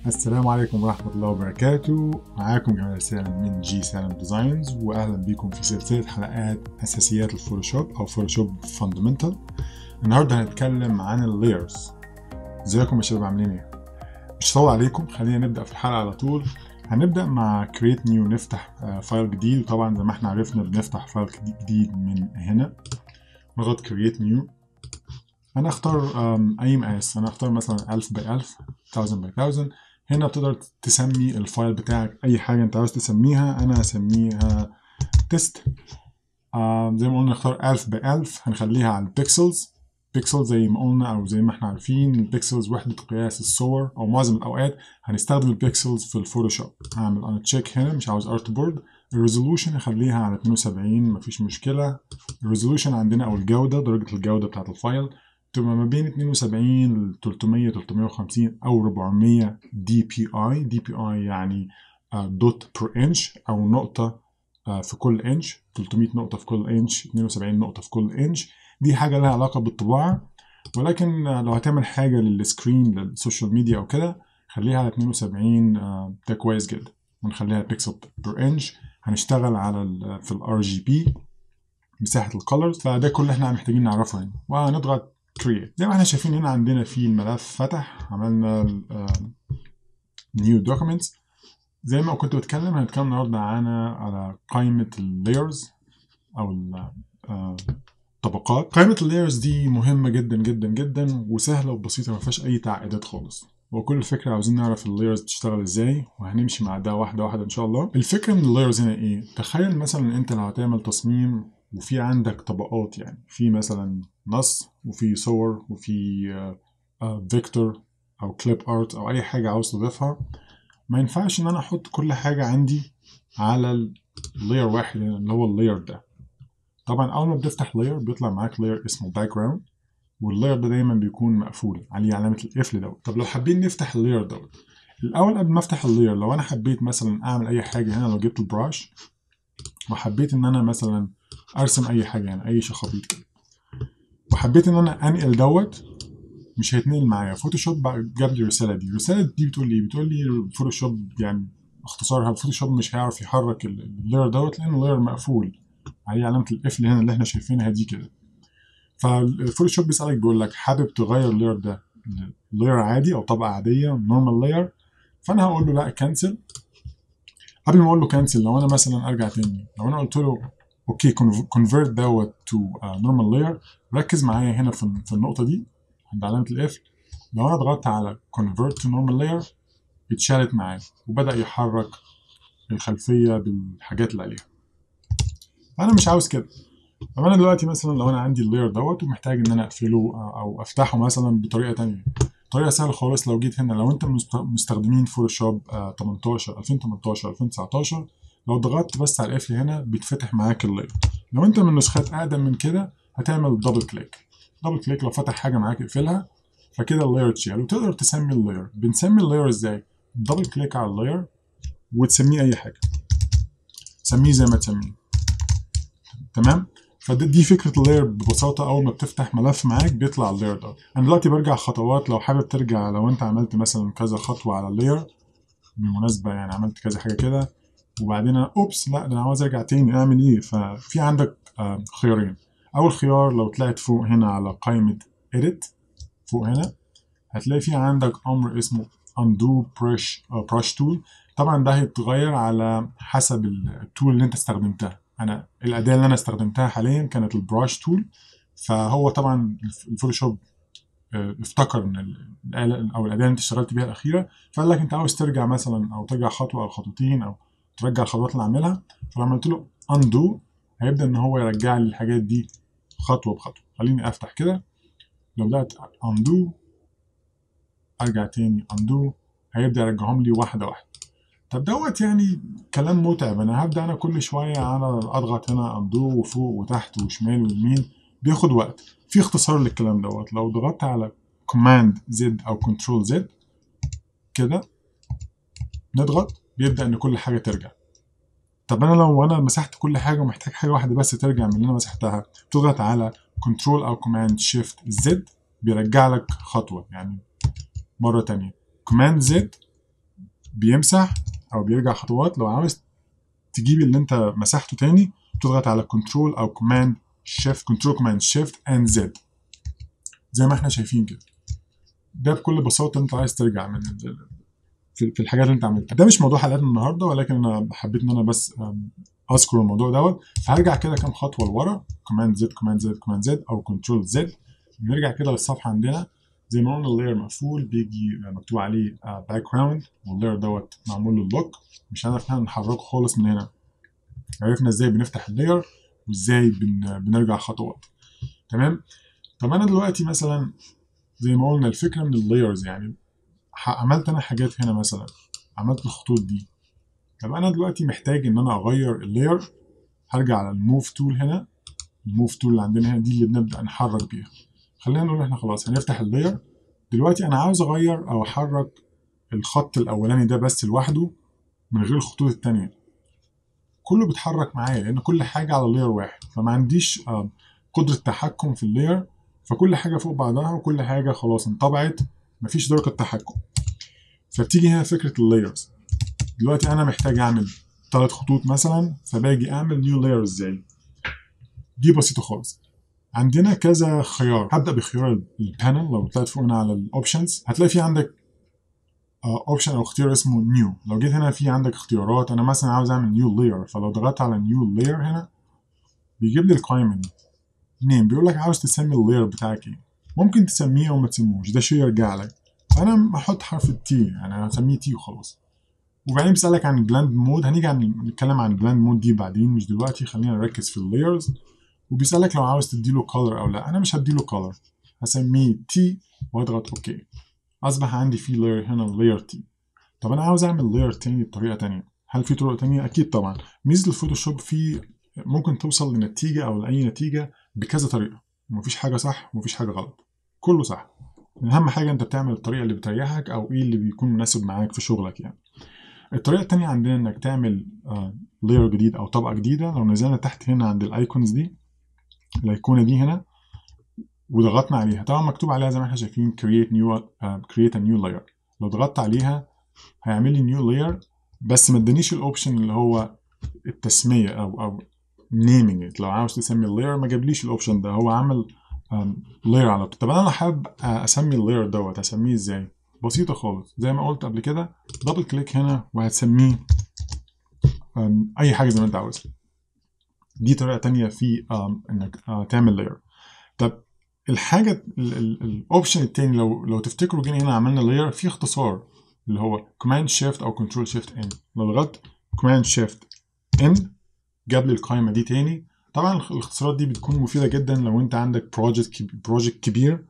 السلام عليكم ورحمة الله وبركاته. معاكم جمال سالم من سالم ديزاينز، وأهلا بكم في سلسلة حلقات أساسيات الفوتوشوب أو فوتوشوب فاندمنتال. النهاردة هنتكلم عن اللايرز. ازيكم يا شباب، عاملين ايه؟ مش هطول عليكم، خلينا نبدأ في الحلقة على طول. هنبدأ مع create new، نفتح فايل جديد. وطبعا زي ما احنا عرفنا بنفتح فايل جديد من هنا، نضغط create new. أنا أختار أي مقاس، أنا أختار مثلا 1000 by 1000 1000 by 1000. هنا بتقدر تسمي الفايل بتاعك أي حاجة أنت عاوز تسميها. أنا هسميها تيست. زي ما قلنا نختار 1000 by 1000، هنخليها على البيكسلز. بيكسل زي ما قلنا أو زي ما احنا عارفين البيكسلز وحدة قياس الصور، أو معظم الأوقات هنستخدم البيكسلز في الفوتوشوب. هعمل أنا تشيك هنا، مش عاوز ارت بورد. الريزولوشن هخليها على 72، مفيش مشكلة. الريزولوشن عندنا أو الجودة، درجة الجودة بتاعت الفايل تبقى ما بين 72 ل 300 350 أو 400 دي بي اي. دي بي اي يعني دوت بير انش، أو نقطة في كل انش. 300 نقطة في كل انش، 72 نقطة في كل انش. دي حاجة لها علاقة بالطباعة، ولكن لو هتعمل حاجة للسكرين للسوشيال ميديا أو كده خليها على 72. ده كويس جدا. ونخليها بيكسل بير انش. هنشتغل على في الار جي بي، مساحة الكولرز. فده كل اللي احنا محتاجين نعرفه هنا، وهنضغط create. زي ما احنا شايفين هنا عندنا في الملف فتح، عملنا new documents. زي ما كنت بتكلم، هنتكلم النهارده على قائمة اللايرز أو الطبقات. قائمة اللايرز دي مهمة جدا جدا جدا، وسهلة وبسيطة، ما فيهاش أي تعقيدات خالص. وكل الفكرة عاوزين نعرف اللايرز بتشتغل ازاي، وهنمشي مع ده واحدة واحدة إن شاء الله. الفكرة من اللايرز هنا إيه؟ تخيل مثلا أنت لو هتعمل تصميم وفي عندك طبقات، يعني في مثلا نص وفي صور وفي فيكتور أو كليب آرت أو أي حاجة عاوز تضيفها. ما ينفعش إن أنا أحط كل حاجة عندي على اللاير واحد هنا اللي هو اللاير ده. طبعا أول ما بتفتح لاير بيطلع معاك لاير اسمه باك جراوند، واللاير ده دايما بيكون مقفول عليه علامة القفل دوت. طب لو حابين نفتح اللاير دوت، الأول قبل ما أفتح اللاير، لو أنا حبيت مثلا أعمل أي حاجة هنا، لو جبت البراش وحبيت إن أنا مثلا أرسم أي حاجة، يعني أي شخابيط كده، وحبيت إن أنا أنقل دوت، مش هيتنقل معايا. فوتوشوب جاب لي الرسالة دي. الرسالة دي بتقول لي بتقول لي فوتوشوب، يعني اختصارها فوتوشوب مش هيعرف يحرك اللاير دوت لأن اللاير مقفول عليه علامة القفل هنا اللي احنا شايفينها دي كده. فالفوتوشوب بيسألك، بيقول لك حابب تغير اللاير ده لاير عادي أو طبقة عادية نورمال لاير. فأنا هقول له لا، كانسل. قبل ما أقول له كانسل، لو أنا مثلا أرجع تاني، لو أنا قلت له اوكي كونفيرت دوت تو نورمال لاير، ركز معايا هنا في النقطة دي عند علامة القفل. لو انا ضغطت على convert to normal layer اتشالت معايا وبدأ يحرك الخلفية بالحاجات اللي عليها. انا مش عاوز كده. طب انا دلوقتي مثلا لو انا عندي اللاير دوت ومحتاج ان انا اقفله او افتحه مثلا بطريقة تانية، طريقة سهلة خالص. لو جيت هنا، لو انت مستخدمين فوتوشوب 18 2018 2019، لو ضغطت بس على القفل هنا بيتفتح معاك اللاير. لو انت من نسخات اقدم من كده هتعمل دبل كليك. دبل كليك لو فتح حاجة معاك اقفلها، فكده اللاير اتشال. وتقدر تسمي اللاير. بنسمي اللاير ازاي؟ دبل كليك على اللاير وتسميه اي حاجه، تسميه زي ما تسميه. تمام. فدي فكره اللاير ببساطه. اول ما بتفتح ملف معاك بيطلع اللاير ده. انا دلوقتي برجع خطوات، لو حابب ترجع، لو انت عملت مثلا كذا خطوه على اللاير بالمناسبه، يعني عملت كذا حاجه كده وبعدين انا اوبس لا ده انا عاوز ارجع تاني، اعمل ايه؟ ففي عندك خيارين. اول خيار لو طلعت فوق هنا على قائمه edit، فوق هنا هتلاقي في عندك امر اسمه undo brush tool. طبعا ده هيتغير على حسب التول اللي انت استخدمتها. انا الاداه اللي انا استخدمتها حاليا كانت البراش تول. فهو طبعا الفوتوشوب افتكر ان الاله او الاداه اللي انت اشتغلت بيها الاخيره، فقال لك انت عاوز ترجع مثلا او ترجع خطوه او خطوتين او ترجع الخطوات اللي عاملها. فلما قلت له undo هيبدا ان هو يرجع لي الحاجات دي خطوه بخطوه. خليني افتح كده. لو بدات undo ارجع تاني undo، هيبدا يرجعهم لي واحده واحده. طب دوت يعني كلام متعب. انا هبدا انا كل شويه على اضغط هنا undo وفوق وتحت وشمال ويمين، بياخد وقت. في اختصار للكلام دوت. لو ضغطت على command Z او control Z كده نضغط، بيبدا ان كل حاجه ترجع. طب انا لو انا مسحت كل حاجه ومحتاج حاجه واحده بس ترجع من اللي انا مسحتها، تضغط على control او command shift Z بيرجع لك خطوه، يعني مرة تانية command Z بيمسح او بيرجع خطوات. لو عاوز تجيب اللي انت مسحته تاني تضغط على كنترول او كوماند شيفت، كنترول كوماند شيفت اند زد زي ما احنا شايفين كده. ده بكل بساطه انت عايز ترجع من في الحاجات اللي انت عملتها. ده مش موضوع حلقتنا النهارده، ولكن انا حبيت ان انا بس اذكر الموضوع دوت. فهرجع كده كام خطوه لورا، كوماند زد كوماند زد كوماند زد او كنترول زد. نرجع كده للصفحه عندنا. زي ما قلنا اللاير مقفول، بيجي مكتوب عليه باك جراوند، واللاير دوت معمول له لوك، مش هنعرف نحركه خالص من هنا. عرفنا ازاي بنفتح اللاير وازاي بنرجع خطوات. تمام. طب انا دلوقتي مثلا زي ما قلنا الفكره من اللايرز، يعني عملت انا حاجات هنا، مثلا عملت الخطوط دي. طب انا دلوقتي محتاج ان انا اغير اللاير. هرجع على الموف تول هنا. الموف تول اللي عندنا هنا دي اللي بنبدا نحرك بيها. خلينا نقول احنا خلاص هنفتح اللاير. دلوقتي انا عاوز اغير او احرك الخط الاولاني ده بس لوحده من غير الخطوط التانية. كله بيتحرك معايا لان كل حاجه على لاير واحد، فما عنديش قدره تحكم في اللاير. فكل حاجه فوق بعضها وكل حاجه خلاص انطبعت، مفيش درجه تحكم. فبتيجي هنا فكره اللايرز. دلوقتي انا محتاج اعمل 3 خطوط مثلا، فباجي اعمل نيو لاير ازاي؟ دي بسيطه خالص. عندنا كذا خيار. هبدا بخيار البانل. لو طلعت فوق هنا على الاوبشنز هتلاقي في عندك اوبشن او اختيار اسمه نيو. لو جيت هنا في عندك اختيارات، انا مثلا عاوز اعمل نيو لاير، فلو ضغطت على نيو لاير هنا بيجيب لي القائمه دي. نيم بيقول لك عاوز تسمي اللاير بتاعك ايه. ممكن تسميه او ما تسموش، ده شيء يرجع لك. انا هحط حرف التي، يعني هسميه تي وخلاص. وبعدين بيسألك عن البلاند مود. هنيجي نتكلم عن البلاند مود دي بعدين، مش دلوقتي. خلينا نركز في اللايرز. وبيسألك لو عاوز تديله color او لا. انا مش هديله color، هسميه تي واضغط اوكي. اصبح عندي في لاير هنا لاير تي. طب انا عاوز اعمل لاير تاني بطريقه تانية. هل في طرق تانية؟ اكيد طبعا. ميزه الفوتوشوب فيه ممكن توصل لنتيجه او لاي نتيجه بكذا طريقه. مفيش حاجه صح ومفيش حاجه غلط، كله صح. اهم حاجه انت بتعمل الطريقه اللي بتريحك او ايه اللي بيكون مناسب معاك في شغلك يعني. الطريقة التانية عندنا انك تعمل لاير جديد او طبقة جديدة. لو نزلنا تحت هنا عند الايكونز دي، الايقونة دي هنا، وضغطنا عليها، طبعا مكتوب عليها زي ما احنا شايفين create a new layer. لو ضغطت عليها هيعمل لي new layer، بس ما ادانيش الاوبشن اللي هو التسمية او naming it. لو عاوز تسمي اللاير ما جابليش الاوبشن ده، هو عمل لاير على طول. طب انا حابب اسمي اللاير دوت، اسميه ازاي؟ بسيطة خالص. زي ما قلت قبل كده، دبل كليك هنا وهتسميه اي حاجه زي ما انت عاوز. دي طريقه تانية في انك تعمل لاير. طب الحاجه الاوبشن التاني، لو تفتكروا جينا هنا عملنا لاير في اختصار اللي هو كوماند شيفت او كنترول شيفت ان. لو ضغطت كوماند شيفت ان جاب لي القائمه دي تاني. طبعا الاختصارات دي بتكون مفيده جدا لو انت عندك بروجكت كبير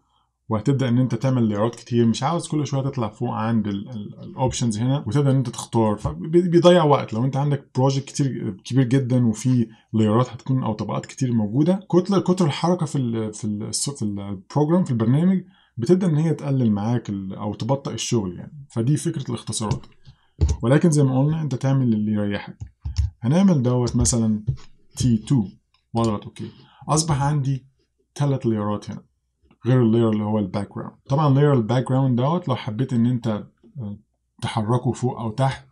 وهتبدا ان انت تعمل لايرات كتير، مش عاوز كل شويه تطلع فوق عند الاوبشنز هنا وتبدا ان انت تختار، فبيضيع وقت. لو انت عندك بروجكت كبير جدا وفي لايرات هتكون او طبقات كتير موجوده، كتر الحركه في البروجرام في البرنامج بتبدا ان هي تقلل معاك او تبطئ الشغل يعني. فدي فكره الاختصارات. ولكن زي ما قلنا انت تعمل اللي يريحك. هنعمل دوت مثلا T2 واضغط اوكي. اصبح عندي 3 لايرات هنا غير اللاير اللي هو الباك جراوند. طبعا لاير الباك جراوند دوت لو حبيت ان انت تحركه فوق او تحت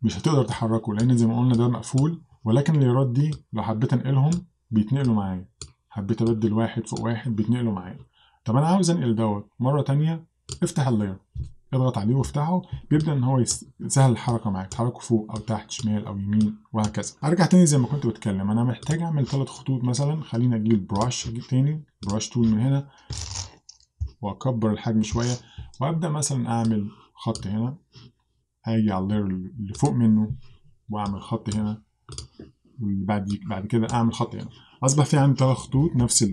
مش هتقدر تحركه، لان زي ما قلنا ده مقفول. ولكن اللايرات دي لو حبيت انقلهم بيتنقلوا معايا. حبيت ابدل واحد فوق واحد بيتنقلوا معايا. طب انا عاوز انقل دوت مره تانية. افتح اللاير، اضغط عليه وافتحه، بيبدا ان هو يسهل الحركه معاك، تحركه فوق او تحت شمال او يمين وهكذا. ارجع تاني زي ما كنت بتكلم. انا محتاج اعمل 3 خطوط مثلا. خليني اجيب البراش تاني، براش تول من هنا، واكبر الحجم شويه وابدا مثلا اعمل خط هنا. هاجي على اللاير اللي فوق منه واعمل خط هنا، بعد كده اعمل خط هنا. اصبح في عندي 3 خطوط نفس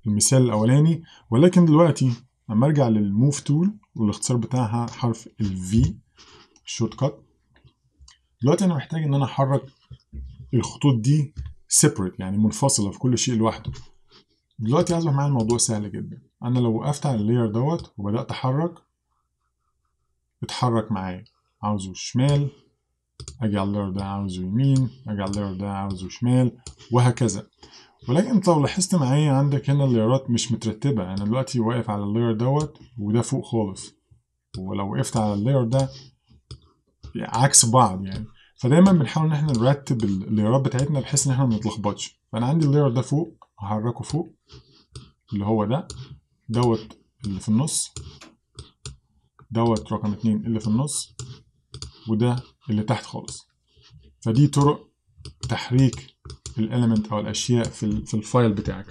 المثال الاولاني. ولكن دلوقتي لما ارجع للموف تول والاختصار بتاعها حرف الفي الشورت كات، دلوقتي انا محتاج ان انا احرك الخطوط دي سيبريت، يعني منفصله في كل شيء لوحده. دلوقتي اصبح معايا الموضوع سهل جدا. انا لو وقفت على اللاير دوت وبدات احرك، اتحرك معايا. عاوزه شمال اجي على اللاير ده، عاوزه يمين اجي على اللاير ده، عاوزه شمال وهكذا. ولكن انت لو لاحظت معايا عندك هنا اللايرات مش مترتبه. انا دلوقتي واقف على اللاير دوت وده فوق خالص، ولو وقفت على اللاير ده عكس بعض يعني. فدايما بنحاول ان احنا نرتب اللايرات بتاعتنا بحيث ان احنا ما نتلخبطش. فانا عندي اللاير ده فوق هحركه فوق اللي هو ده دوت اللي في النص، دوت رقم 2 اللي في النص، وده اللي تحت خالص. فدي طرق تحريك الاليمنت او الاشياء في الفايل بتاعك.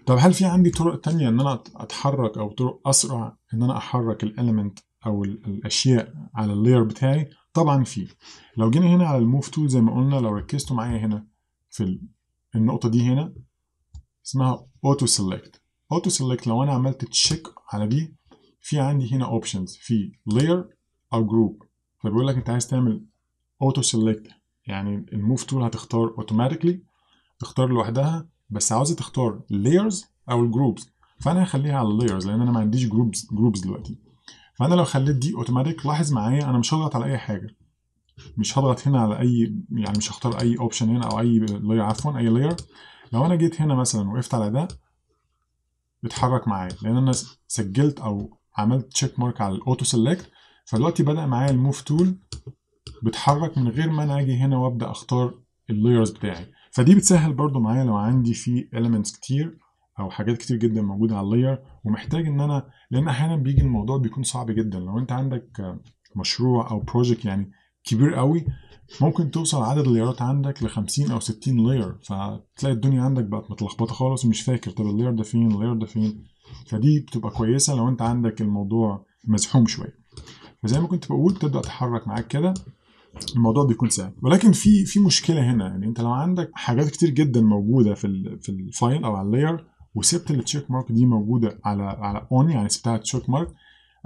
طب هل في عندي طرق تانية ان انا اتحرك، او طرق اسرع ان انا احرك الاليمنت او الاشياء على اللاير بتاعي؟ طبعا في. لو جينا هنا على الموف تول زي ما قلنا، لو ركزتوا معايا هنا في النقطة دي هنا اسمها اوتو سيلكت. اوتو سيلكت لو انا عملت تشيك على دي، في عندي هنا اوبشنز في لاير او جروب. فبيقول لك انت عايز تعمل اوتو سيلكت، يعني الموف تول هتختار اوتوماتيكلي، تختار لوحدها، بس عاوزة تختار layers او الجروبز. فانا هخليها على اللايرز لان انا ما عنديش جروبز دلوقتي. فانا لو خليت دي اوتوماتيك، لاحظ معايا انا مش هضغط على اي حاجه، مش هضغط هنا على اي، يعني مش هختار اي اوبشن هنا او اي لاير، عفوا اي لاير. لو انا جيت هنا مثلا وقفت على ده بيتحرك معايا لان انا سجلت او عملت تشيك مارك على الاوتو سيلكت. فدلوقتي بدأ معايا الموف تول بتحرك من غير ما انا اجي هنا وابدا اختار اللايرز بتاعي. فدي بتسهل برضو معايا لو عندي في elements كتير او حاجات كتير جدا موجوده على اللاير، ومحتاج ان انا، لان احيانا بيجي الموضوع بيكون صعب جدا. لو انت عندك مشروع او بروجكت يعني كبير قوي، ممكن توصل عدد اللايرات عندك ل 50 او 60 لاير، فتلاقي الدنيا عندك بقت متلخبطه خالص ومش فاكر طب اللاير ده فين اللاير ده فين. فدي بتبقى كويسه لو انت عندك الموضوع مزحوم شويه. فزي ما كنت بقول تبدا تحرك معاك كده، الموضوع بيكون سهل. ولكن في مشكله هنا، يعني انت لو عندك حاجات كتير جدا موجوده في الفايل او على اللاير، وسبت التشيك مارك دي موجوده على اون، يعني سبتها تشيك مارك،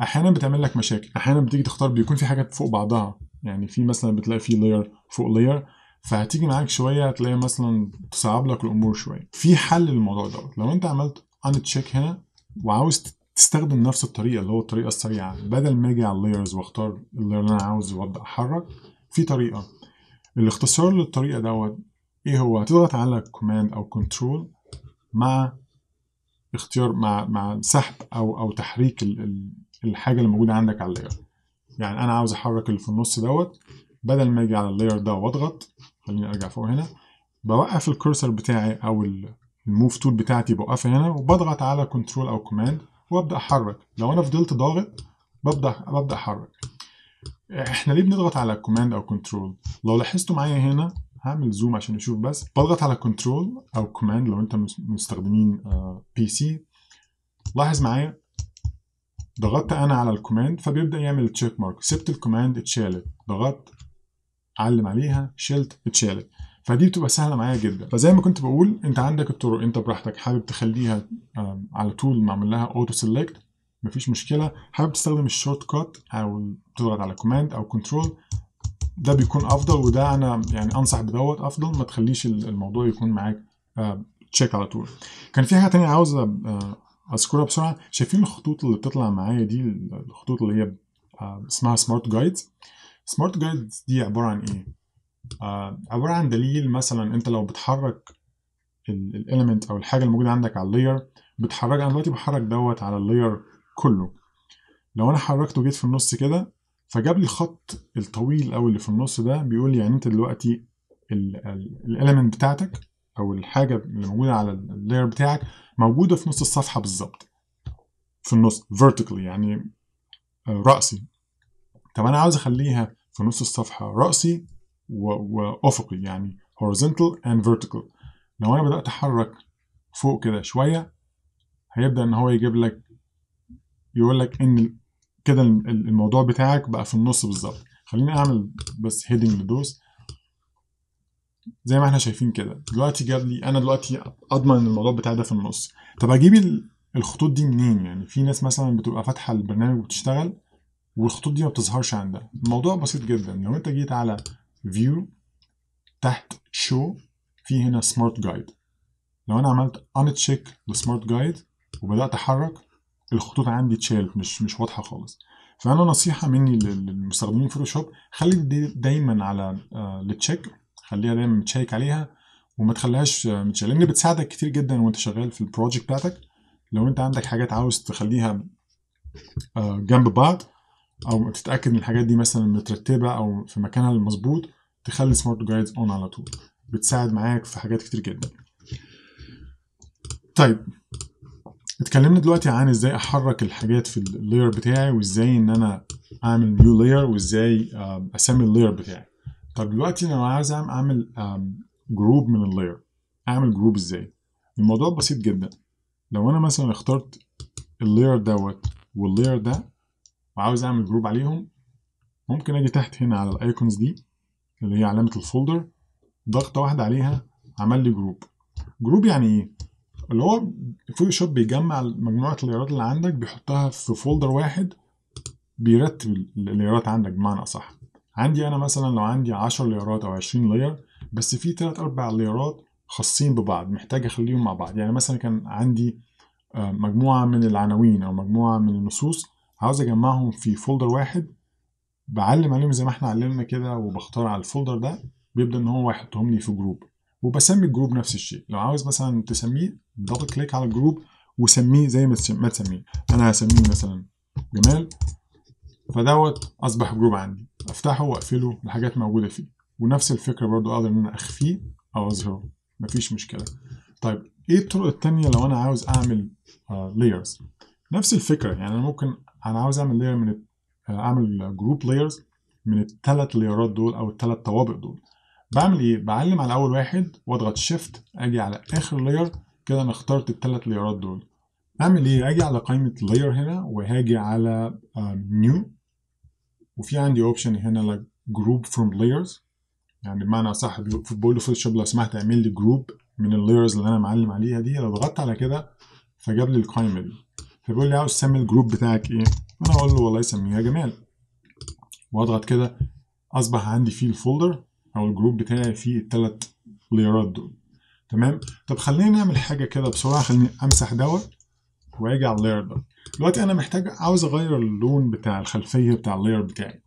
احيانا بتعمل لك مشاكل. احيانا بتيجي تختار بيكون في حاجات فوق بعضها، يعني في مثلا بتلاقي في لاير فوق لاير، فهتيجي معاك شويه هتلاقي مثلا تصعب لك الامور شويه. في حل للموضوع دوت. لو انت عملت ان تشيك هنا وعاوز تستخدم نفس الطريقه اللي هو الطريقه السريعه، بدل ما اجي على اللايرز واختار اللاير اللي انا عاوزه وابدا احرك، في طريقه. الاختصار للطريقه دوت ايه هو؟ هتضغط على كوماند او كنترول مع اختيار مع سحب او تحريك الحاجه اللي موجوده عندك على اللاير. يعني انا عاوز احرك اللي في النص دوت، بدل ما اجي على اللاير ده واضغط، خليني ارجع فوق هنا، بوقف الكورسر بتاعي او الموف تول بتاعتي بوقفها هنا، وبضغط على كنترول او كوماند وابدا احرك. لو انا فضلت ضاغط ببدا احرك. احنا ليه بنضغط على كوماند او كنترول؟ لو لاحظتوا معايا هنا، هعمل زوم عشان نشوف بس، بضغط على كنترول او كوماند لو انت مستخدمين بي سي. لاحظ معايا ضغطت انا على الكوماند فبيبدا يعمل تشيك مارك، سبت الكوماند اتشالت، ضغطت علم عليها شلت اتشالت. فدي بتبقى سهله معايا جدا. فزي ما كنت بقول انت عندك الطرق، انت براحتك حابب تخليها على طول معمول لها اوتو سيلكت مفيش مشكله، حابب تستخدم الشورت كات او تضغط على كوماند او كنترول ده بيكون افضل. وده انا يعني انصح بدوت افضل، ما تخليش الموضوع يكون معاك تشيك على طول. كان في حاجه تانية عاوز اذكرها بسرعه. شايفين الخطوط اللي بتطلع معايا دي، الخطوط اللي هي اسمها سمارت جايدز. سمارت جايدز دي عباره عن ايه؟ عباره عن دليل. مثلا انت لو بتحرك الاليمنت او الحاجه الموجوده عندك على اللاير، بتحرك، انا دلوقتي بحرك دوت على اللاير كله. لو انا حركته وجيت في النص كده فجاب لي الخط الطويل قوي اللي في النص ده، بيقول لي يعني انت دلوقتي الاليمنت بتاعتك او الحاجه اللي موجوده على اللاير بتاعك موجوده في نص الصفحه بالظبط، في النص vertically يعني رأسي. طب انا عاوز اخليها في نص الصفحه رأسي وافقي، يعني horizontal and vertical. لو انا بدات احرك فوق كده شويه هيبدا ان هو يجيب لك، يقول لك ان كده الموضوع بتاعك بقى في النص بالظبط. خليني اعمل بس هيدنج لدوس زي ما احنا شايفين كده. دلوقتي جاب لي، انا دلوقتي اضمن ان الموضوع بتاعي ده في النص. طب اجيب الخطوط دي منين؟ يعني في ناس مثلا بتبقى فاتحه البرنامج وبتشتغل والخطوط دي ما بتظهرش عندها. الموضوع بسيط جدا. لو انت جيت على فيو تحت شو، في هنا سمارت جايد. لو انا عملت ان تشيك لسمارت جايد وبدات احرك، الخطوط عندي اتشالت، مش واضحه خالص. فانا نصيحه مني للمستخدمين فوتوشوب، خلي دايما على التشيك، خليها دايما متشيك عليها وما تخليهاش متشال، لان بتساعدك كتير جدا وانت شغال في البروجكت بتاعتك. لو انت عندك حاجات عاوز تخليها جنب بعض او تتاكد ان الحاجات دي مثلا مترتبه او في مكانها المظبوط، تخلي سمارت جايدز اون على طول، بتساعد معاك في حاجات كتير جدا. طيب اتكلمنا دلوقتي عن ازاي احرك الحاجات في اللاير بتاعي، وازاي ان انا اعمل نيو لاير، وازاي اسمي اللاير بتاعي. طب دلوقتي لو عايز اعمل جروب من اللاير، اعمل جروب ازاي؟ الموضوع بسيط جدا. لو انا مثلا اخترت اللاير دوت واللاير ده وعاوز اعمل جروب عليهم، ممكن اجي تحت هنا على الايكونز دي اللي هي علامة الفولدر، ضغطة واحدة عليها عمل لي جروب. جروب يعني ايه؟ اللي هو الفوتوشوب بيجمع مجموعة اللايرات اللي عندك، بيحطها في فولدر واحد، بيرتب اللايرات عندك بمعنى أصح. عندي أنا مثلا لو عندي 10 لايرات أو 20 لاير، بس في 3-4 لايرات خاصين ببعض محتاج أخليهم مع بعض. يعني مثلا كان عندي مجموعة من العناوين أو مجموعة من النصوص، عاوز أجمعهم في فولدر واحد، بعلم عليهم زي ما احنا علمنا كده، وبختار على الفولدر ده، بيبدأ إن هو يحطهم لي في جروب. وبسمي الجروب نفس الشيء. لو عاوز مثلا تسميه، دبل كليك على الجروب وسميه زي ما تسميه. أنا هسميه مثلا جمال، فدوت أصبح جروب عندي، أفتحه وأقفله، الحاجات موجودة فيه. ونفس الفكرة برضو أقدر إن أنا أخفيه أو أظهره، مفيش مشكلة. طيب إيه الطرق التانية لو أنا عاوز أعمل layers؟ نفس الفكرة. يعني أنا ممكن أنا عاوز أعمل layer من أعمل جروب layers من الثلاث لايرات دول أو الثلاث طوابق دول. بعمل إيه؟ بعلم على أول واحد وأضغط شيفت، أجي على آخر لاير كده، أنا اخترت الثلاث لايرات دول. أعمل إيه؟ أجي على قائمة layer هنا، وهاجي على new، وفي عندي اوبشن هنا جروب فروم لايرز، يعني بمعنى صح بقول له فوتوشوب لو سمحت اعمل لي جروب من اللايرز اللي انا معلم عليها دي. لو ضغطت على كده فجاب لي القائمه دي، فبيقول لي عاوز تسمي الجروب بتاعك ايه؟ انا اقول له والله سميها جمال، واضغط كده، اصبح عندي فيه الفولدر او الجروب بتاعي فيه الثلاث لايرات دول. تمام. طب خلينا نعمل حاجه كده بسرعه، خليني امسح دوت واجي على اللاير ده. دلوقتي انا عاوز اغير اللون بتاع الخلفيه بتاع اللاير بتاعي.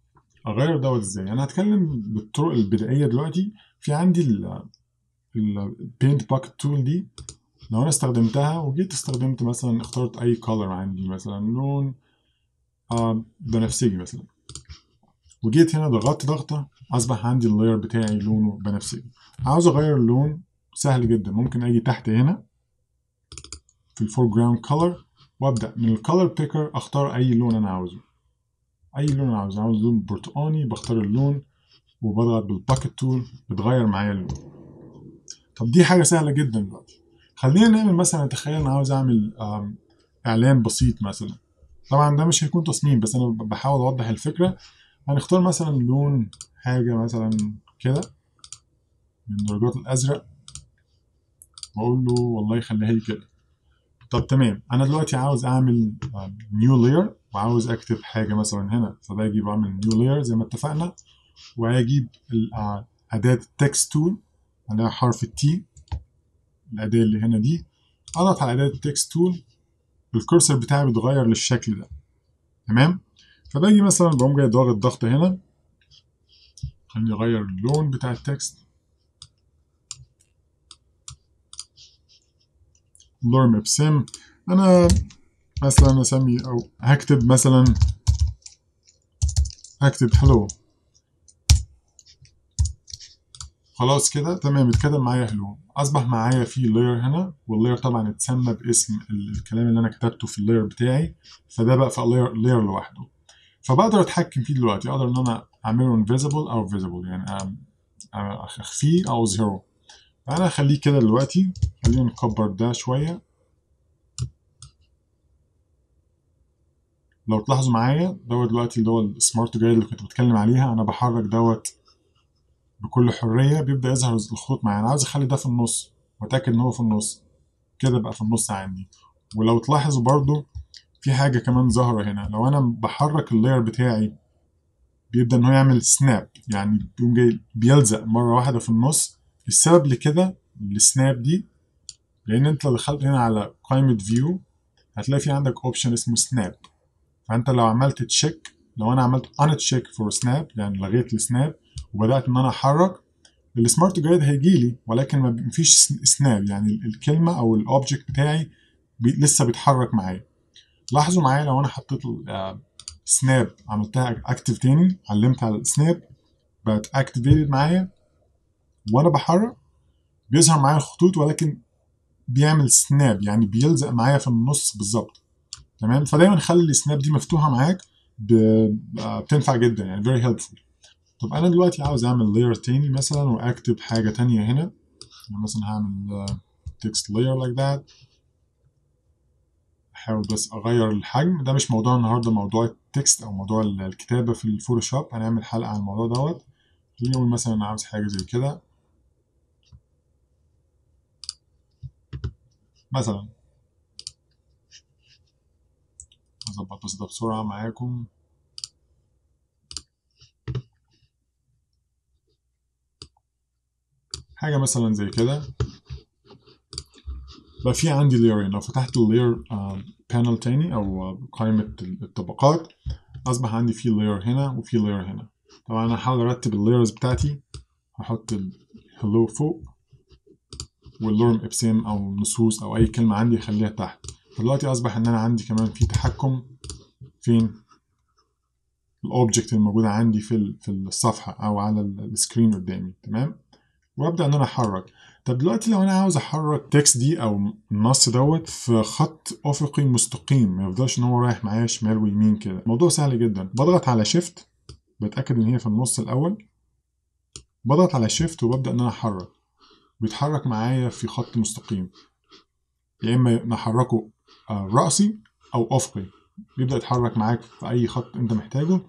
اغير دوت ازاي؟ انا هتكلم بالطرق البدائيه دلوقتي. في عندي البينت باكت تول دي، لو انا استخدمتها وجيت استخدمت مثلا، اخترت اي كولر عندي مثلا لون بنفسجي مثلا، وجيت هنا ضغطت ضغطه، اصبح عندي اللاير بتاعي لونه بنفسجي. عاوز اغير اللون، سهل جدا. ممكن اجي تحت هنا في الفور جراوند كولر، وابدا من الكولر بيكر اختار اي لون انا عاوزه. اي لون انا عاوزه، عاوز لون برتقاني، بختار اللون وبضغط بالباكت تول، بتغير معايا اللون. طب دي حاجه سهله جدا دلوقتي. خلينا نعمل مثلا، تخيل انا عاوز اعمل اعلان بسيط مثلا. طبعا ده مش هيكون تصميم، بس انا بحاول اوضح الفكره. هنختار مثلا لون حاجه مثلا كده من درجات الازرق، واقول له والله خليها لي كده. طب تمام، انا دلوقتي عاوز اعمل نيو لاير، وعاوز اكتب حاجه مثلا هنا، فباجي بعمل نيو لاير زي ما اتفقنا، واجيب اداه التكست تول عليها حرف التي، الاداه اللي هنا دي، اضغط على اداه التكست تول، الكورسر بتاعي بيتغير للشكل ده. تمام. فباجي مثلا بقوم جاي ضاغط ضغطه هنا، خليني اغير اللون بتاع التكست، لورم ابسم. انا مثلا اسمي او هكتب مثلا، هكتب هلو. خلاص كده تمام، اتكتب معايا هلو. اصبح معايا في لاير هنا، واللاير طبعا اتسمى باسم الكلام اللي انا كتبته في اللاير بتاعي، فده بقى في لاير لوحده. فبقدر اتحكم فيه دلوقتي، اقدر ان انا اعمله invisible او visible، يعني اخفيه او اظهره. فانا هخليه كده دلوقتي. خلينا نكبر ده شويه. لو تلاحظوا معايا دوت دلوقتي اللي هو السمارت جايد اللي كنت بتكلم عليها، انا بحرك دوت بكل حريه، بيبدا يظهر الخطوط معايا. انا عاوز اخلي ده في النص واتاكد ان هو في النص كده، بقى في النص عندي. ولو تلاحظوا برضو في حاجه كمان ظاهره هنا، لو انا بحرك اللاير بتاعي بيبدا ان هو يعمل سناب، يعني بيقوم جاي بيلزق مره واحده في النص. السبب لكده السناب دي، لان انت لو دخلت هنا على قائمه فيو هتلاقي في عندك اوبشن اسمه سناب. فانت لو عملت تشيك، لو انا عملت ان تشيك فور سناب، يعني لغيت السناب وبدات ان انا احرك، السمارت جايد هيجي لي، ولكن ما فيش سناب، يعني الكلمه او الاوبجكت بتاعي لسه بيتحرك معايا. لاحظوا معايا لو انا حطيت سناب عملتها اكتف تاني، علمت على السناب بقت اكتيفيتد معايا، وانا بحرك بيظهر معايا الخطوط ولكن بيعمل سناب، يعني بيلزق معايا في النص بالظبط. تمام. فدايما خلي السناب دي مفتوحه معاك، بتنفع جدا يعني very helpful. طب انا دلوقتي عاوز اعمل لاير تاني مثلا واكتب حاجه تانية هنا، يعني مثلا هعمل text layer like that. احاول بس اغير الحجم، ده مش موضوع النهارده، موضوع التكست او موضوع الكتابه في الفوتوشوب، هنعمل حلقه عن الموضوع دوت. خليني اقول مثلا انا عاوز حاجه زي كده مثلا، اظبط بس ده بسرعه معاكم. حاجه مثلا زي كده، بقى في عندي لايرين. لو فتحت اللاير بانل تاني او قائمه الطبقات، اصبح عندي في لاير هنا وفي لاير هنا. طبعا انا هحاول ارتب اللايرز بتاعتي، هحط الهلو فوق واللورم ابسام او نصوص او اي كلمه عندي اخليها تحت. دلوقتي اصبح ان انا عندي كمان في تحكم فين الاوبجكت الموجوده عندي في الصفحه او على السكرين قدامي. تمام. وابدا ان انا احرك. طب دلوقتي لو انا عاوز احرك تكست دي او النص دوت في خط افقي مستقيم، ما يفضلش ان هو رايح معايا شمال ويمين كده، الموضوع سهل جدا. بضغط على شيفت، بتاكد ان هي في النص الاول، بضغط على شيفت وببدا ان انا احرك، بيتحرك معايا في خط مستقيم. يا اما نحركه رأسي او افقي، بيبدا يتحرك معاك في اي خط انت محتاجه.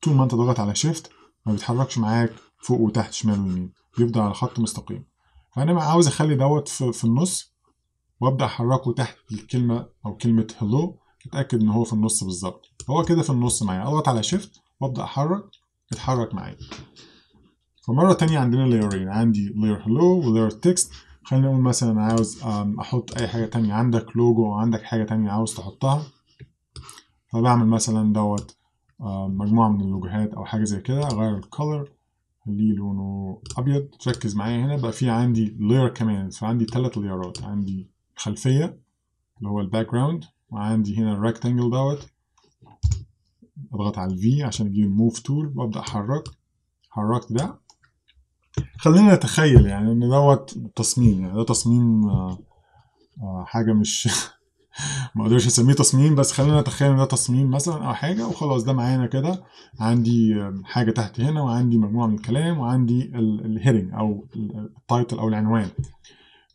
طول ما انت ضغط على شيفت ما بيتحركش معاك فوق وتحت شمال ويمين، بيفضل على خط مستقيم. فانا عاوز اخلي دوت في النص، وابدا احركه تحت الكلمه او كلمه هلو، اتاكد ان هو في النص بالظبط. هو كده في النص معايا، اضغط على شيفت وابدا احرك، اتحرك معايا. فمره تانية عندنا لايرين، عندي لاير هلو ولاير تكست. خلينا نقول مثلا عاوز احط اي حاجه تانية، عندك لوجو او عندك حاجه تانية عاوز تحطها، فبعمل مثلا دوت مجموعه من اللوجوهات او حاجه زي كده. اغير الكولر، خليه لونه ابيض. تركز معايا هنا بقى في عندي لاير كمان، فعندي 3 لايرات. عندي خلفيه اللي هو الباك جراوند، وعندي هنا الريكتانجل دوت. اضغط على الفي عشان اجيب الموف تول وابدا احرك. حركت ده، خلينا نتخيل يعني ان دوت تصميم، يعني ده تصميم حاجه مش ما اقدرش اسميه تصميم، بس خلينا نتخيل ان ده تصميم مثلا او حاجه وخلاص. ده معانا كده، عندي حاجه تحت هنا، وعندي مجموعه من الكلام، وعندي الهيدنج او التايتل او العنوان.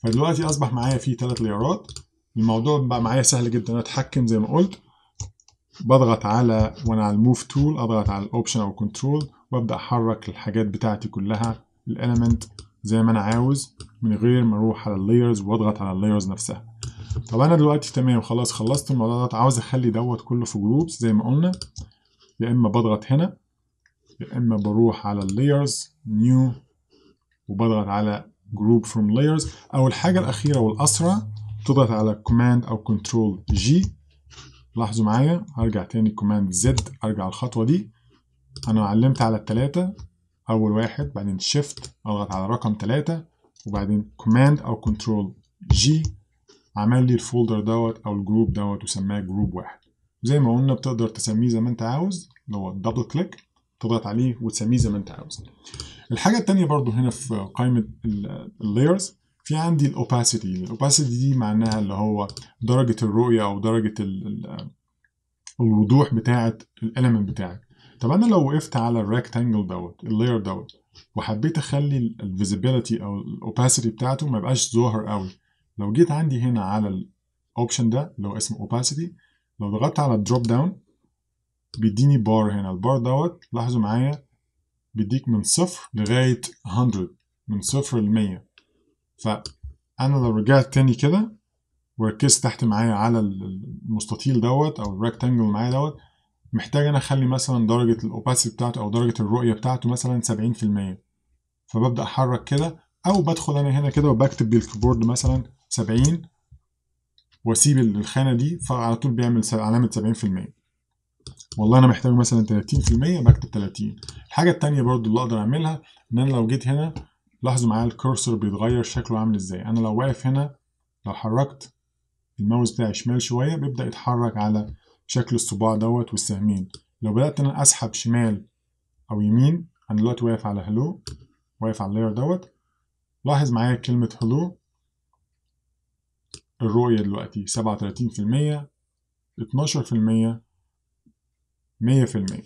فدلوقتي اصبح معايا فيه 3 ليرات. الموضوع بقى معايا سهل جدا اتحكم زي ما قلت. بضغط على وانا على الموف تول، اضغط على الاوبشن او كنترول وابدا احرك الحاجات بتاعتي كلها، الاليمنت زي ما انا عاوز، من غير ما اروح على اللايرز واضغط على اللايرز نفسها. طب انا دلوقتي تمام خلاص خلصت الموضوع ده، عاوز اخلي دوت كله في جروبس زي ما قلنا. يا اما بضغط هنا، يا اما بروح على اللايرز نيو وبضغط على جروب فروم لايرز، او الحاجه الاخيره والاسرع تضغط على كوماند او كنترول جي. لاحظوا معايا، هرجع تاني كوماند زد، ارجع الخطوه دي. انا علمت على التلاتة، اول واحد، بعدين شيفت اضغط على رقم 3، وبعدين كوماند او كنترول جي، عمل لي الفولدر دوت او الجروب دوت وسماه جروب 1. زي ما قلنا بتقدر تسميه زي ما انت عاوز، اللي هو دبل كليك تضغط عليه وتسميه زي ما انت عاوز. الحاجه التانية برضو هنا في قائمه اللايرز، في عندي الاوباسيتي. الاوباسيتي دي معناها اللي هو درجه الرؤيه او درجه الوضوح بتاعه الاليمنت بتاعك. طب انا لو وقفت على الريكتانجل دوت اللاير دوت وحبيت اخلي الفيزيبيليتي او الاوباسيتي بتاعته ما يبقاش ظاهر قوي، لو جيت عندي هنا على الاوبشن ده اللي هو اسمه اوباسيتي، لو ضغطت على الدروب داون بيديني بار هنا. البار دوت لاحظوا معايا بيديك من 0 لغايه 100، من 0 ل 100. فانا لو رجعت تاني كده وركزت تحت معايا على المستطيل دوت او الريكتانجل معايا دوت، محتاج انا اخلي مثلا درجه الاوباسيتي بتاعته او درجه الرؤيه بتاعته مثلا 70%. فببدا احرك كده، او بدخل انا هنا كده وبكتب بالكيبورد مثلا 70 واسيب الخانه دي، فعلى طول بيعمل علامه 70%. والله انا محتاج مثلا 30%، بكتب 30. الحاجه التانية برضو اللي اقدر اعملها ان انا لو جيت هنا، لاحظوا معايا الكورسور بيتغير شكله عامل ازاي. انا لو واقف هنا، لو حركت الماوس بتاعي شمال شويه بيبدا يتحرك على شكل الصباع دوت والسهمين. لو بدأت أنا أسحب شمال أو يمين، أنا دلوقتي واقف على هلو، واقف على اللاير دوت. لاحظ معايا كلمة هلو، الرؤية دلوقتي 37%، 12%، 100%.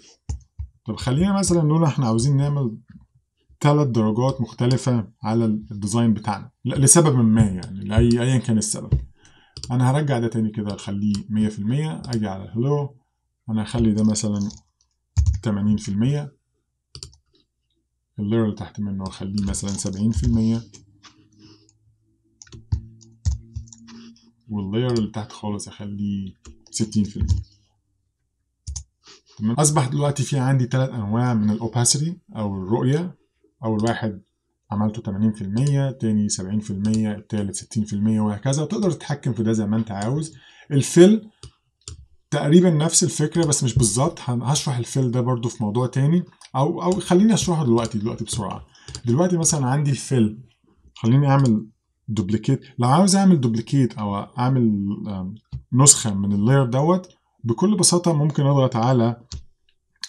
طب خلينا مثلا نقول احنا عاوزين نعمل 3 درجات مختلفة على الديزاين بتاعنا لسبب ما، يعني أيا كان السبب. أنا هرجع ده تاني كده أخليه 100%. أجي على هلو، أنا هخلي ده مثلا 80%. اللاير اللي تحت منه أخليه مثلا 70%. واللاير اللي تحت خالص أخليه 60%. تمام. أصبح دلوقتي في عندي 3 أنواع من الأوباسيتي أو الرؤية. أول واحد عملته 80%، تاني 70%، التالت 60%، وهكذا. وتقدر تتحكم في ده زي ما أنت عاوز. الفيل تقريبا نفس الفكرة بس مش بالظبط. هشرح الفيل ده برضو في موضوع تاني، أو خليني أشرحه دلوقتي بسرعة. دلوقتي مثلا عندي الفيل، خليني أعمل دوبليكيت. لو عاوز أعمل دوبليكيت أو أعمل نسخة من اللاير دوت، بكل بساطة ممكن أضغط على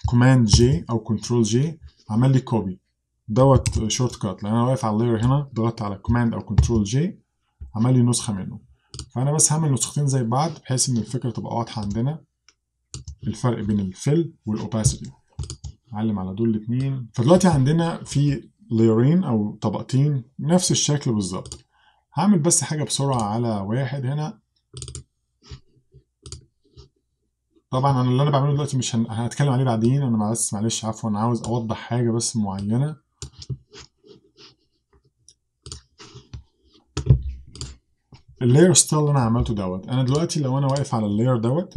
كوماند جي أو كنترول جي، عمل لي كوبي دوت شورت كات. لأن أنا واقف على اللاير هنا، ضغطت على كوماند أو كنترول جي، عمل لي نسخة منه. فأنا بس هعمل نسختين زي بعض بحيث إن الفكرة تبقى واضحة عندنا. الفرق بين الفيل والأوباسيتي، أعلم على دول الاتنين. فدلوقتي عندنا في لايرين أو طبقتين نفس الشكل بالظبط. هعمل بس حاجة بسرعة على واحد هنا. طبعا أنا اللي أنا بعمله دلوقتي مش هنتكلم عليه بعدين. أنا بس معلش عفوا، عاوز أوضح حاجة بس معينة. اللاير ستايل اللي أنا عملته دوت، أنا دلوقتي لو أنا واقف على اللاير دوت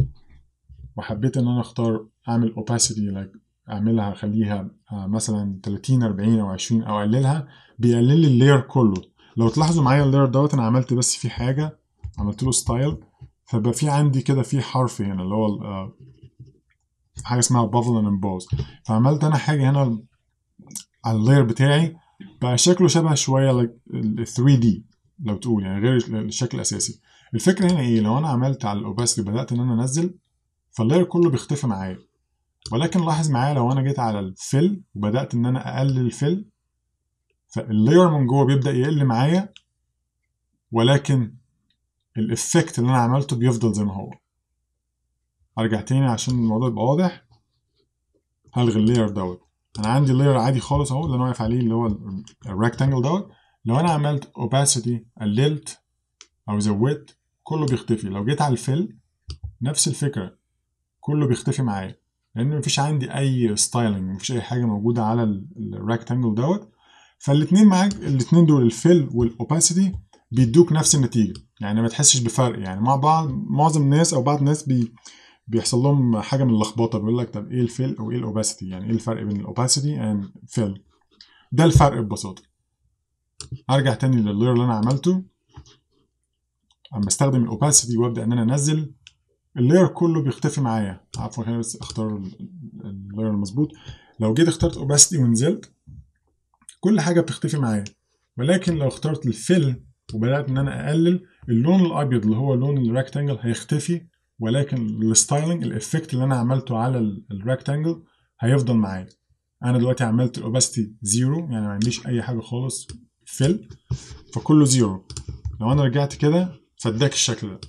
وحبيت إن أنا أختار أعمل opacity، أعملها أخليها مثلا 30 40 أو 20 أو أقللها، بيقلل لي اللاير كله. لو تلاحظوا معايا اللاير دوت أنا عملت بس فيه حاجة، عملت له ستايل، فبقى في عندي كده في حرف هنا اللي هو حاجة اسمها بافل اند امبوز. فعملت أنا حاجة هنا على اللاير بتاعي، بقى شكله شبه شوية ال 3D لو تقول، يعني غير الشكل الأساسي. الفكرة هنا إيه؟ لو أنا عملت على الأوباسيتي بدأت إن أنا أنزل، فاللاير كله بيختفي معايا. ولكن لاحظ معايا لو انا جيت على الفيل وبدات ان انا اقلل الفيل، فاللاير من جوه بيبدا يقل معايا، ولكن الافكت اللي انا عملته بيفضل زي ما هو. ارجع تاني عشان الموضوع يبقى واضح. هلغي اللاير دوت. انا عندي لاير عادي خالص اهو اللي انا واقف عليه اللي هو الريكتانجل دوت. لو انا عملت opacity قللت او زودت كله بيختفي. لو جيت على الفيل نفس الفكره، كله بيختفي معايا لان مفيش عندي اي ستايلنج، مفيش اي حاجه موجوده على الريكتانجل دوت. فالاثنين معاك، الاثنين دول الفيل والاوباسيتي بيدوك نفس النتيجه، يعني ما تحسش بفرق. يعني مع بعض معظم الناس او بعض الناس بيحصل لهم حاجه من اللخبطه، بيقول لك طب ايه الفيل او ايه الاوباسيتي، يعني ايه الفرق بين الاوباسيتي اند فيل. ده الفرق ببساطه. ارجع تاني لللاير اللي انا عملته. اما استخدم الاوباسيتي وابدا ان انا انزل، اللاير كله بيختفي معايا. عفوا هنا بس اختار اللاير المظبوط. لو جيت اخترت اوباسيتي ونزلت كل حاجه بتختفي معايا. ولكن لو اخترت الفيل وبدات ان انا اقلل، اللون الابيض اللي هو لون الريكتانجل هيختفي، ولكن الستايلنج الافكت اللي انا عملته على الريكتانجل هيفضل معايا. انا دلوقتي عملت الاوباسيتي زيرو، يعني ما عنديش اي حاجه خالص فيل، فكله زيرو. لو انا رجعت كده فاداك الشكل ده.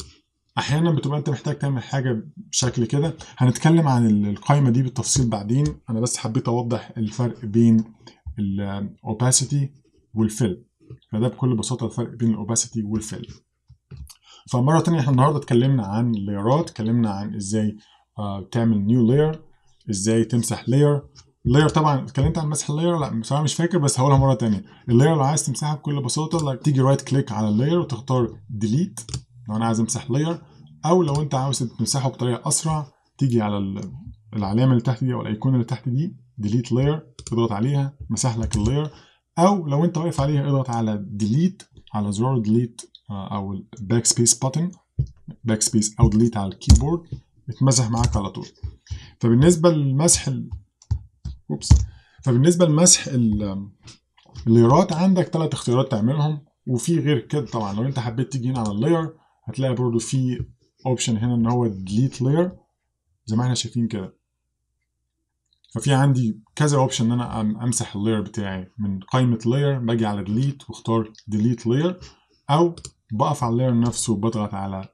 احيانا بتبقى انت محتاج تعمل حاجه بشكل كده. هنتكلم عن القائمه دي بالتفصيل بعدين. انا بس حبيت اوضح الفرق بين الاوباسيتي والفيل. فده بكل بساطه الفرق بين الاوباسيتي والفيل. فمره تانية احنا النهارده اتكلمنا عن اللايرات، اتكلمنا عن ازاي تعمل نيو لاير، ازاي تمسح لاير. اللاير طبعا اتكلمت عن مسح اللاير، لا بصراحه مش فاكر بس هقولها مره تانية. اللاير لو عايز تمسحها بكل بساطه تيجي رايت كليك على اللاير وتختار ديليت لو انا عايز امسح لاير، او لو انت عاوز تمسحه بطريقه اسرع تيجي على العلامه اللي تحت دي او الايقونه اللي تحت دي ديليت لاير، تضغط عليها مسح لك اللاير. او لو انت واقف عليها اضغط على ديليت، على زرار ديليت او الباك سبيس بutton، باك سبيس او ديليت على الكيبورد، اتمسح معاك على طول. فبالنسبه للمسح فبالنسبه لمسح اللايرات عندك 3 اختيارات تعملهم، وفي غير كده طبعا. لو انت حبيت تيجي هنا على اللاير هتلاقي برضو في اوبشن هنا ان هو ديليت لاير. زي ما احنا شايفين كده. ففي عندي كذا اوبشن ان انا امسح اللاير بتاعي من قائمه لاير، باجي على ديليت واختار ديليت لاير، او بقف على اللاير نفسه وبضغط على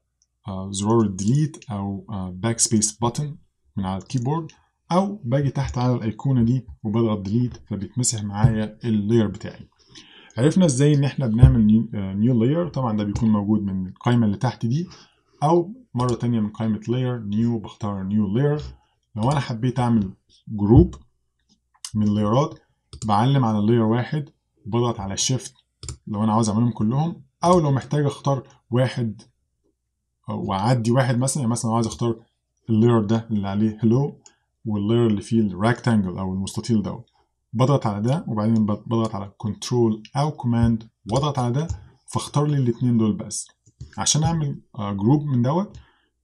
زرار الديليت او باك سبيس بutton من على الكيبورد، او باجي تحت على الايقونه دي وبضغط ديليت فبيتمسح معايا اللاير بتاعي. عرفنا ازاي ان احنا بنعمل نيو لاير. طبعا ده بيكون موجود من القائمه اللي تحت دي، او مره تانية من قائمه لاير نيو بختار نيو لاير. لو انا حبيت اعمل جروب من لايرات بعلم على لاير واحد وبضغط على شيفت لو انا عاوز اعملهم كلهم، او لو محتاج اختار واحد واعدي واحد مثلا. يعني مثلا عاوز اختار اللاير ده اللي عليه هلو واللاير اللي فيه الريكتانجل او المستطيل دوت، بضغط على ده وبعدين بضغط على كنترول او كوماند واضغط على ده فاختار لي الاثنين دول بس. عشان اعمل جروب من دوت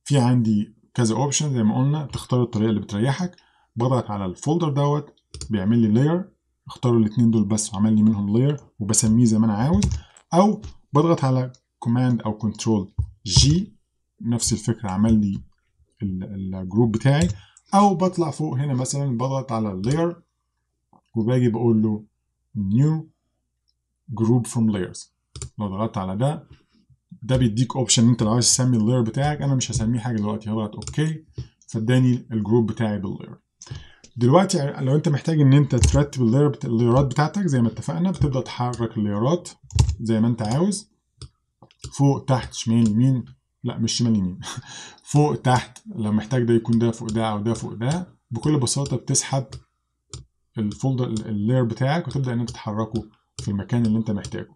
في عندي كذا اوبشن زي ما قلنا، تختار الطريقه اللي بتريحك. بضغط على الفولدر دوت بيعمل لي لاير، اختار الاثنين دول بس وعمل لي منهم لاير وبسميه زي ما انا عاوز، او بضغط على كوماند او كنترول جي نفس الفكره عمل لي الجروب بتاعي، او بطلع فوق هنا مثلا بضغط على اللاير وباجي بقول له new group from layers. لو ضغطت على ده بيديك اوبشن انت لو عايز تسمي اللاير بتاعك. انا مش هسميه حاجه دلوقتي، هضغط اوكي فاداني الجروب بتاعي باللاير. دلوقتي لو انت محتاج ان انت ترتب اللايرات بتاعتك زي ما اتفقنا، بتبدا تحرك اللايرات زي ما انت عاوز، فوق تحت شمال يمين، لا مش شمال يمين فوق تحت. لو محتاج ده يكون ده فوق ده او ده فوق ده، بكل بساطه بتسحب الفولدر اللاير بتاعك وتبدا ان انت تحركه في المكان اللي انت محتاجه.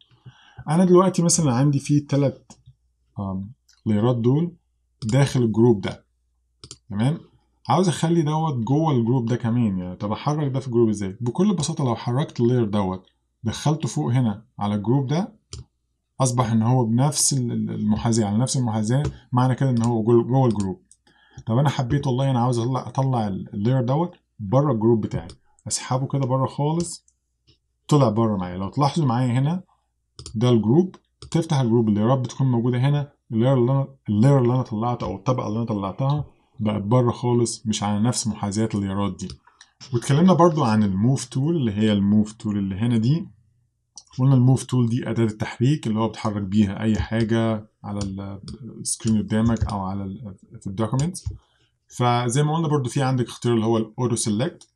انا دلوقتي مثلا عندي فيه 3 لايرات دول داخل الجروب ده، تمام. عاوز اخلي دوت جوه الجروب ده كمان. يعني طب احرك ده في الجروب ازاي؟ بكل بساطه لو حركت اللاير دوت دخلته فوق هنا على الجروب ده، اصبح ان هو بنفس المحاذاه، على نفس المحاذاه، معنى كده ان هو جوه الجروب. طب انا حبيت والله انا عاوز اطلع اللاير دوت بره الجروب بتاعي، اسحبه كده بره خالص، طلع بره معايا. لو تلاحظوا معايا هنا ده الجروب، تفتح الجروب اللايرات بتكون موجوده هنا، اللاير اللي انا طلعته او الطبقه اللي انا طلعتها بقت بره خالص، مش على نفس محاذاه اللايرات دي. واتكلمنا برضو عن الموف تول اللي هي الموف تول اللي هنا دي. قلنا الموف تول دي اداه التحريك اللي هو بتحرك بيها اي حاجه على السكرين قدامك او على في الدوكيومنت. فزي ما قلنا برضو في عندك اختيار اللي هو الاوتو سيلكت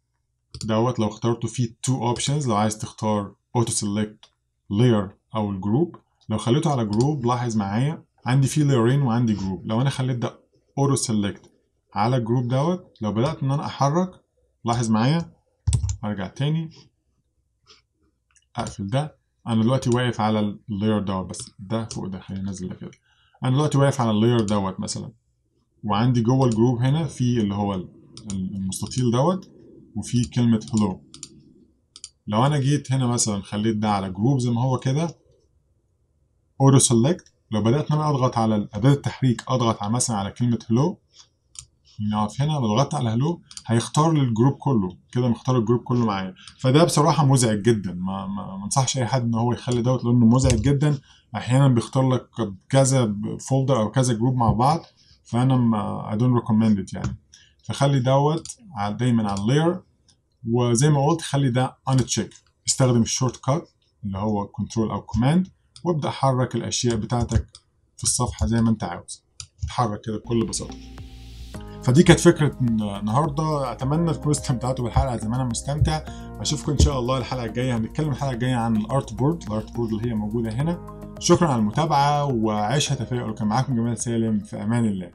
دوت. لو اخترته فيه 2 اوبشنز، لو عايز تختار اوتو سيلكت لاير او الجروب. لو خليته على جروب لاحظ معايا عندي فيه لايرين وعندي جروب. لو انا خليت ده اوتو سيلكت على الجروب دوت، لو بدات ان انا احرك لاحظ معايا، ارجع تاني اقفل ده، انا دلوقتي واقف على اللاير دوت بس ده فوق ده، خلينا ننزل ده كده. انا دلوقتي واقف على اللاير دوت مثلا، وعندي جوه الجروب هنا في اللي هو المستطيل دوت وفي كلمه هلو. لو انا جيت هنا مثلا خليت ده على جروب زي ما هو كده اوتو سيلكت، لو بدات ان انا اضغط على اداه التحريك، اضغط على مثلا على كلمه هلو، نقف هنا، لو ضغطت على هلو هيختار لي الجروب كله كده، مختار الجروب كله معايا. فده بصراحه مزعج جدا، ما انصحش اي حد ان هو يخلي دوت لانه مزعج جدا. احيانا بيختار لك كذا فولدر او كذا جروب مع بعض، فانا I don't recommend it يعني. فخلي دوت دايما على اللاير، وزي ما قلت خلي ده uncheck. استخدم الشورت كات اللي هو كنترول او كوماند وابدا حرك الاشياء بتاعتك في الصفحه زي ما انت عاوز، تحرك كده بكل بساطه. فدي كانت فكره النهارده، اتمنى تكونوا استمتعتوا بالحلقه زي ما انا مستمتع. اشوفكم ان شاء الله الحلقه الجايه. هنتكلم الحلقه الجايه عن الارت بورد اللي هي موجوده هنا. شكرا على المتابعه وعيشها تفاؤل. كان معاكم جمال سالم، في امان الله.